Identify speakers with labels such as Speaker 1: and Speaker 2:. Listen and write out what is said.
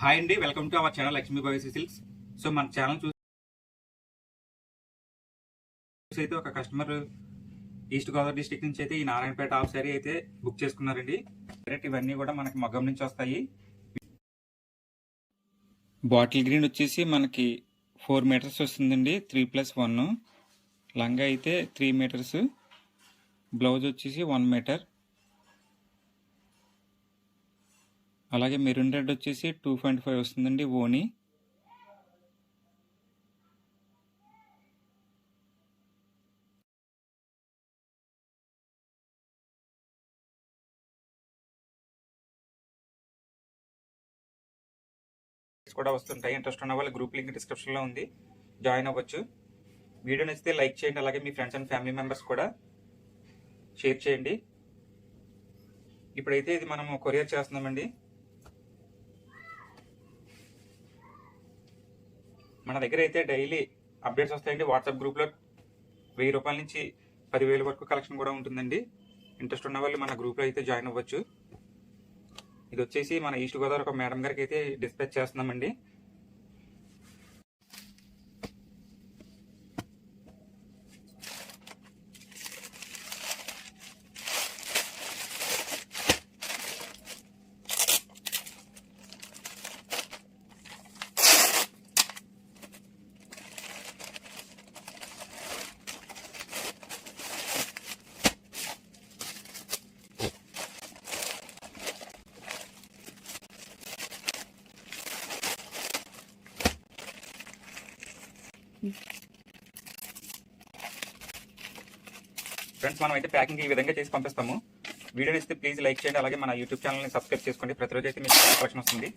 Speaker 1: Hi అండి, welcome to our channel Lakshmi boys silks. So మన channel చూసి అయితే ఒక కస్టమర్ ఈస్ట్ గోదావరి డిస్ట్రిక్ట్ నుంచి అయితే ఈ నారాయణపేట హాఫ్ సారీ అయితే బుక్ చేసుకున్నారండి. డైరెక్ట్ ఇవన్నీ కూడా మనకి మగ్గం నుంచి వస్తాయి. బాటిల్ గ్రీన్ వచ్చేసి మనకి 4 మీటర్స్ వస్తుందండి, 3+1. లంగా అయితే 3 మీటర్స్, బ్లౌజ్ వచ్చేసి 1 మీటర్. అలాగే మెరూన్ రెడ్ వచ్చేసి 2.5 వస్తుందండి ఓని. కూడా వస్తుంటాయి. ఇంట్రెస్ట్ ఉన్న వాళ్ళు గ్రూప్ లింక్ డిస్క్రిప్షన్లో ఉంది, జాయిన్ అవ్వచ్చు. వీడియో నచ్చితే లైక్ చేయండి, అలాగే మీ ఫ్రెండ్స్ అండ్ ఫ్యామిలీ మెంబర్స్ కూడా షేర్ చేయండి. ఇప్పుడైతే ఇది మనము కొరియర్ చేస్తున్నామండి. మన దగ్గర అయితే డైలీ అప్డేట్స్ వస్తాయండి. వాట్సాప్ గ్రూప్లో 1000 రూపాయల నుంచి 10,000 వరకు కలెక్షన్ కూడా ఉంటుందండి. ఇంట్రెస్ట్ ఉన్న వాళ్ళు మన గ్రూప్లో అయితే జాయిన్ అవ్వచ్చు. ఇది వచ్చేసి మన ఈస్ట్ గోదావరి ఒక మేడం గారికి అయితే డిస్పాచ్ చేస్తున్నామండి. ఫ్రెండ్స్, మనం అయితే ప్యాకింగ్ ఈ విధంగా చేసి పంపిస్తాము. వీడియో నచ్చితే ప్లీజ్ లైక్ చేయండి, అలాగే మన యూట్యూబ్ ఛానల్ని సబ్స్క్రైబ్ చేసుకోండి. ప్రతిరోజు అయితే మీకు కలెక్షన్ వస్తుంది.